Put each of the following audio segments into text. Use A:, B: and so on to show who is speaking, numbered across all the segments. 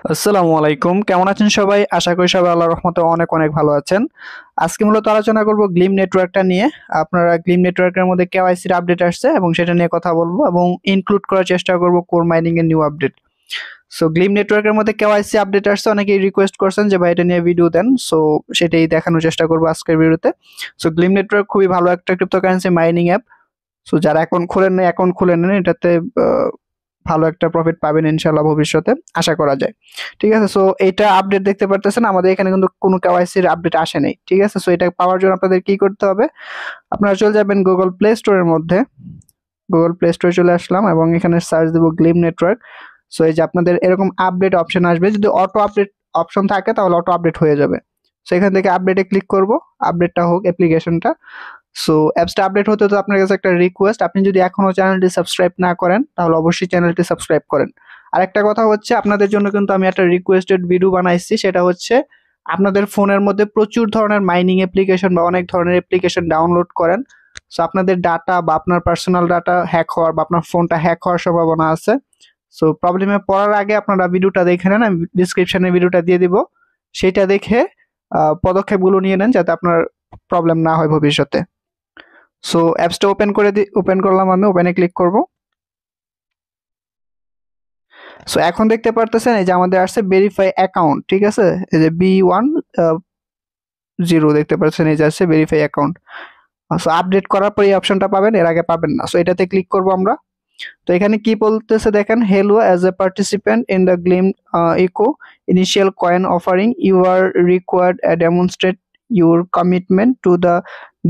A: আসসালামু আলাইকুম, কেমন আছেন সবাই? আশা করি সবাই আল্লাহর রহমতে অনেক অনেক ভালো আছেন। আজকে মূলত আলোচনা করব গ্লিম নেটওয়ার্কটা নিয়ে। আপনারা গ্লিম নেটওয়ার্কের মধ্যে কেওয়াইসির আপডেট আসছে এবং সেটা নিয়ে কথা বলবো এবং ইনক্লুড করার চেষ্টা করব কোর মাইনিং এর নিউ আপডেট। সো গ্লিম নেটওয়ার্কের মধ্যে কেওয়াইসি আপডেট আসছে, অনেকেই রিকোয়েস্ট করছেন যে ভাই এটা নিয়ে ভিডিও দেন। সো সেটাই দেখানোর চেষ্টা করবো আজকের ভিডিওতে। সো গ্লিম নেটওয়ার্ক খুবই ভালো একটা ক্রিপ্টোকারেন্সি মাইনিং অ্যাপ। সো যারা অ্যাকাউন্ট খুলেন না, অ্যাকাউন্ট খুলে নেন, এটাতে ভালো একটা প্রফিট পাবেন ইনশাল্লাহ ভবিষ্যতে, আশা করা যায়। ঠিক আছে, সো এটা আপডেট দেখতে পারতেছেন, আমাদের এখানে কিন্তু কোনো কেওয়াইসির আপডেট আসে নাই। ঠিক আছে, সো এটা পাওয়ার জন্য আপনাদের কি করতে হবে, আপনারা চলে যাবেন গুগল প্লে স্টোরের মধ্যে। গুগল প্লে স্টোরে চলে আসলাম এবং এখানে সার্চ দেবো গ্লিম নেটওয়ার্ক। সো এই যে আপনাদের এরকম আপডেট অপশন আসবে, যদি অটো আপডেট অপশন থাকে তাহলে অটো আপডেট হয়ে যাবে। সো এখান থেকে আপডেটে ক্লিক করব, আপডেটটা হোক অ্যাপ্লিকেশনটা। সো অ্যাপসটা আপডেট হতে তো আপনার কাছে একটা রিকোয়েস্ট, আপনি যদি এখনো চ্যানেলটি সাবস্ক্রাইব না করেন তাহলে অবশ্যই চ্যানেলটি সাবস্ক্রাইব করেন। আর একটা কথা হচ্ছে, আপনাদের জন্য কিন্তু আমি একটা রিকোয়েস্টেড ভিডিও বানাইছি, সেটা হচ্ছে আপনাদের ফোনের মধ্যে প্রচুর ধরনের মাইনিং অ্যাপ্লিকেশন বা অনেক ধরনের অ্যাপ্লিকেশন ডাউনলোড করেন। সো আপনাদের ডাটা বা আপনার পার্সোনাল ডাটা হ্যাক হওয়ার বা আপনার ফোনটা হ্যাক হওয়ার সম্ভাবনা আছে। সো প্রবলেমে পড়ার আগে আপনারা ভিডিওটা দেখে নেন, আমি ডিসক্রিপশনে ভিডিওটা দিয়ে দিব, সেটা দেখে পদক্ষেপগুলো নিয়ে নেন যাতে আপনার প্রবলেম না হয় ভবিষ্যতে। সো অ্যাপসটা ওপেন করলাম, আমি ওপেনে ক্লিক করব। সো এখন দেখতে পারতেছেন এই যে আমাদের আসছে ভেরিফাই অ্যাকাউন্ট। ঠিক আছে, এই যে B10 দেখতে পাচ্ছেন, এই যে আসছে ভেরিফাই অ্যাকাউন্ট। সো আপডেট করার পর এই অপশনটা পাবেন, এর আগে পাবেন না। সো এটাতে ক্লিক করব আমরা। তো এখানে কি বলতেছে দেখেন, hello as a participant in the Glim Eco initial coin offering you are required demonstrate your commitment to the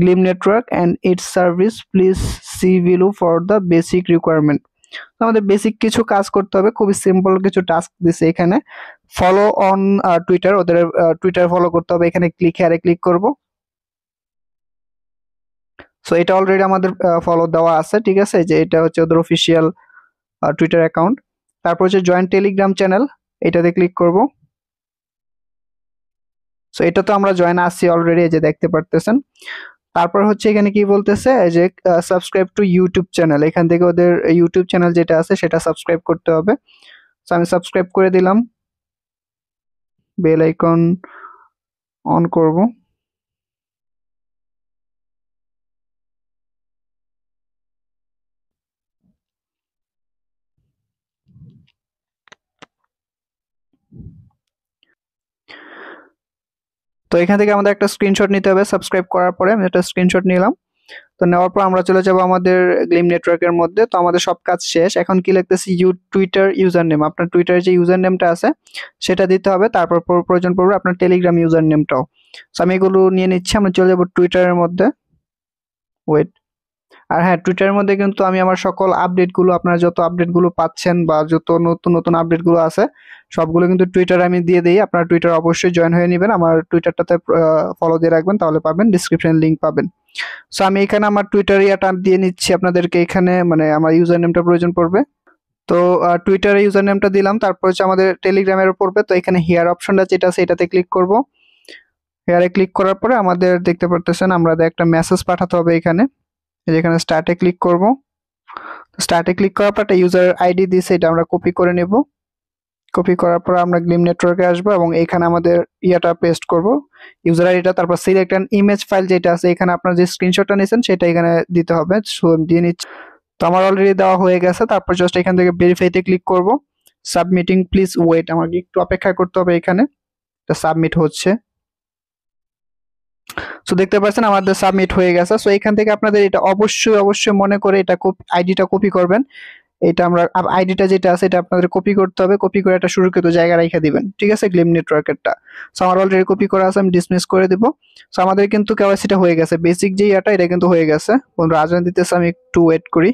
A: Glim network and its service, please see below for the basic requirement. আমাদের basic কিছু কাজ করতে হবে, খুবই simple কিছু task দিছে এখানে। Follow on Twitter, ওদের টুইটার ফলো করতে হবে, এখানে ক্লিক করব। সো এটা অলরেডি আমাদের ফলো দেওয়া আছে। ঠিক আছে, যে এটা হচ্ছে ওদের অফিসিয়াল টুইটার অ্যাকাউন্ট। তারপর হচ্ছে জয়েন টেলিগ্রাম চ্যানেল, এটাতে ক্লিক করব। সো এটা তো আমরা জয়েন আছি অলরেডি, এই যে দেখতে পারতেছেন। তারপর হচ্ছে এখানে কি বলতেছে, এই যে সাবস্ক্রাইব টু ইউটিউব চ্যানেল, এখান থেকে ওদের ইউটিউব চ্যানেল যেটা আছে সেটা সাবস্ক্রাইব করতে হবে। সো আমি সাবস্ক্রাইব করে দিলাম, বেল আইকন অন করব। তো এখান থেকে আমাদের একটা স্ক্রিনশট নিতে হবে, সাবস্ক্রাইব করার পরে আমি একটা স্ক্রিনশট নিলাম। তো নেওয়ার পর আমরা চলে যাব আমাদের গ্লিম নেটওয়ার্কের মধ্যে। তো আমাদের সব কাজ শেষ, এখন কি লিখতেছি, টুইটার ইউজার নেম, আপনার টুইটারের যে ইউজার নেমটা আছে সেটা দিতে হবে। তারপর প্রয়োজন পড়বে আপনার টেলিগ্রাম ইউজার নেমটাও। সো আমি এগুলো নিয়ে নিচ্ছি, আমরা চলে যাব টুইটারের মধ্যে। ওয়েট, আর হ্যাঁ, টুইটারের মধ্যে কিন্তু আমি আমার সকল আপডেটগুলো, আপনারা যত আপডেটগুলো পাচ্ছেন বা যত নতুন নতুন আপডেটগুলো আছে সবগুলো কিন্তু টুইটারে আমি দিয়ে দিই। আপনারা টুইটার অবশ্যই জয়েন হয়ে নেবেন, আমার টুইটারটাতে ফলো দিয়ে রাখবেন, তাহলে পাবেন, ডিসক্রিপশন লিংক পাবেন। সো আমি এখানে আমার টুইটার ইয়াটা দিয়ে নিচ্ছি আপনাদেরকে, এখানে মানে আমার ইউজার নেমটা প্রয়োজন পড়বে। তো টুইটারে ইউজার নেমটা দিলাম, তারপর হচ্ছে আমাদের টেলিগ্রামের পড়বে। তো এখানে হেয়ার অপশনটা যেটা আছে এটাতে ক্লিক করব। হেয়ারে ক্লিক করার পরে আমাদের দেখতে পারতেছেন আমাদের একটা মেসেজ পাঠাতে হবে এখানে, যেখানে স্টার্টে ক্লিক করব। স্টার্টে ক্লিক করার পর একটা ইউজার আইডি দিয়েছে, এটা আমরা কপি করে নেব। কপি করার পর আমরা গ্লিম নেটওয়ার্কে আসবো এবং এখানে আমাদের ইয়াটা পেস্ট করব, ইউজার আইডিটা। তারপর সিলেক্ট অ্যান ইমেজ ফাইল যেটা আছে, এখানে আপনার যে স্ক্রিনশটটা নিয়েছেন সেটা এখানে দিতে হবে। সো দিয়ে নিচ্ছি। তো আমার অলরেডি দেওয়া হয়ে গেছে। তারপর জাস্ট এখান থেকে ভেরিফাইতে ক্লিক করব। সাবমিটিং, প্লিজ ওয়েট, আমাকে একটু অপেক্ষা করতে হবে, এখানে এটা সাবমিট হচ্ছে। সো দেখতে পাচ্ছেন আমাদের সাবমিট হয়ে গেছে। সো এখান থেকে আপনাদের এটা অবশ্যই অবশ্যই মনে করে এটা আইডিটা কপি করবেন। এটা আমরা আইডিটা যেটা আছে এটা আপনাদের কপি করতে হবে, কপি করে একটা সুরক্ষিত জায়গায় রেখে দিবেন। ঠিক আছে, গ্লিম নেটওয়ার্কেরটা। সো আমার অলরেডি কপি করা আছে, আমি ডিসমিস করে দিব। সো আমাদের কিন্তু কেওয়াইসিটা হয়ে গেছে, বেসিক যে ইয়াটা এটা কিন্তু হয়ে গেছে। বন্ধুরা আজান দিতেছে, আমি একটু ওয়েট করি।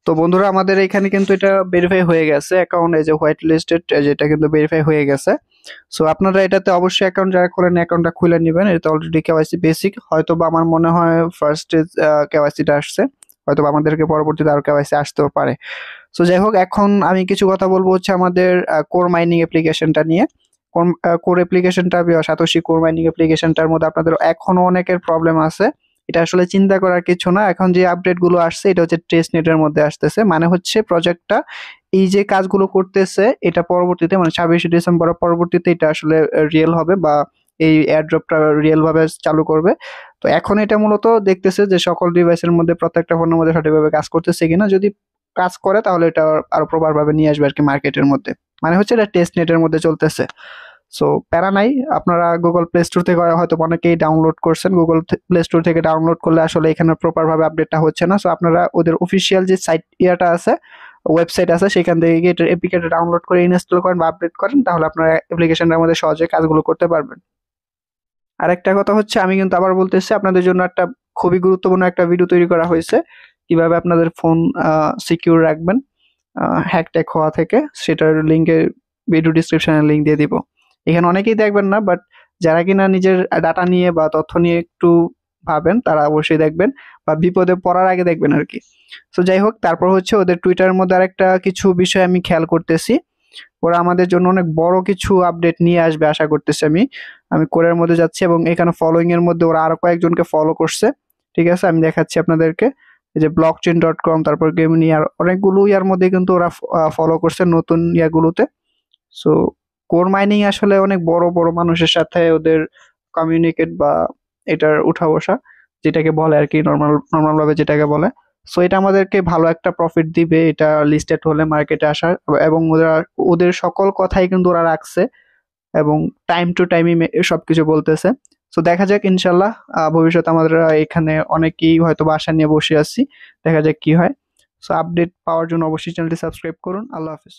A: তো বন্ধুরা আমাদের এখানে কিন্তু এটা ভেরিফাই হয়ে গেছে অ্যাকাউন্ট, এই যে হোয়াইট লিস্টেড, যেটা কিন্তু ভেরিফাই হয়ে গেছে। সো আপনারা এটাতে অবশ্যই অ্যাকাউন্ট যারা খোলেন অ্যাকাউন্টটা খুলে নেবেন। এটা অলরেডি কেওয়াইসি বেসিক, হয়তো বা আমার মনে হয় ফার্স্ট কেওয়াইসিটা আসছে, হয়তো আমাদেরকে পরবর্তীতে আরো কেওয়াইসি আসতেও পারে। সো যাই হোক, এখন আমি কিছু কথা বলবো হচ্ছে আমাদের কোর মাইনিং অ্যাপ্লিকেশনটা নিয়ে। কোর অ্যাপ্লিকেশনটা, সাতোশি কোর মাইনিং অ্যাপ্লিকেশনটার মধ্যে আপনাদের এখনো অনেকের প্রবলেম আছে। এটা আসলে চিন্তা করার কিছু না, এখন যে আপডেট গুলো আসছে এটা হচ্ছে টেস্ট নেটের মধ্যে আসতেছে, মানে হচ্ছে প্রজেক্টটা এই যে কাজগুলো করতেছে এটা পরবর্তীতে মানে 26শে ডিসেম্বরের পরবর্তীতে এটা আসলে রিয়েল হবে, বা এই এয়ারড্রপটা রিয়েল ভাবে চালু করবে। তো এখন এটা মূলত দেখতেছে যে সকল ডিভাইসের মধ্যে প্রত্যেকটা ফোনের মধ্যে সঠিকভাবে কাজ করতেছে কিনা। যদি কাজ করে তাহলে এটা আরো প্রপার ভাবে নিয়ে আসবে আর কি মার্কেটের মধ্যে। মানে হচ্ছে এটা টেস্ট নেটের মধ্যে চলতেছে। সো প্যারা নাই, আপনারা গুগল প্লে স্টোর থেকে হয়তো অনেকেই ডাউনলোড করছেন। গুগল প্লে স্টোর থেকে ডাউনলোড করলে আসলে এখানে প্রপার ভাবে আপডেটটা হচ্ছে না। সো আপনারা ওদের অফিসিয়াল যে সাইট ইয়াটা আছে, ওয়েবসাইট আছে, সেখান থেকে গিয়ে এটার এপিকেটা ডাউনলোড করে ইনস্টল করেন বা আপডেট করেন, তাহলে আপনারা অ্যাপ্লিকেশনটার মধ্যে সহজে কাজগুলো করতে পারবেন। আরেকটা কথা হচ্ছে, আমি কিন্তু আবার বলতেছি আপনাদের জন্য একটা খুবই গুরুত্বপূর্ণ একটা ভিডিও তৈরি করা হয়েছে কিভাবে আপনাদের ফোন সিকিউর রাখবেন হ্যাক ট্যাক হওয়া থেকে। সেটার লিঙ্কে ভিডিও ডিসক্রিপশনে লিঙ্ক দিয়ে দিব। এখানে অনেকেই দেখবেন না, বাট যারা কিনা নিজের ডাটা নিয়ে বা তথ্য নিয়ে একটু ভাবেন তারা অবশ্যই দেখবেন, বা বিপদে পড়ার আগে দেখবেন আর কি। তো যাই হোক, তারপর হচ্ছে ওদের টুইটারের মধ্যে আরেকটা কিছু বিষয় আমি খেয়াল করতেছি। ওরা আমাদের জন্য অনেক বড় কিছু আপডেট নিয়ে আসবে আশা করতেছি আমি। আমি কোরের মধ্যে যাচ্ছি এবং এখানে ফলোইং এর মধ্যে ওরা আরো কয়েকজনকে ফলো করছে। ঠিক আছে, আমি দেখাচ্ছি আপনাদেরকে। এই যে blockchain.com, তারপর গেমিনি, আর অনেকগুলো ইয়ার মধ্যে কিন্তু ওরা ফলো করছে নতুন ইয়াগুলোতে। সো কোর মাইনিং আসলে অনেক বড় বড় মানুষের সাথে ওদের কমিউনিকেট বা এটার উঠা বসা যেটাকে বলে আর কি, নর্মাল ভাবে যেটাকে বলে। সো এটা আমাদেরকে ভালো একটা প্রফিট দিবে এটা লিস্টেড হলে মার্কেটে আসার, এবং ওরা ওদের সকল কথাই কিন্তু ওরা রাখছে এবং টাইম টু টাইমই সবকিছু বলতেছে। সো দেখা যাক ইনশাল্লাহ, ভবিষ্যতে আমাদের এখানে অনেকেই হয়তো বা আশা নিয়ে বসে আছি, দেখা যাক কি হয়। সো আপডেট পাওয়ার জন্য অবশ্যই চ্যানেলটি সাবস্ক্রাইব করুন। আল্লাহ হাফিজ।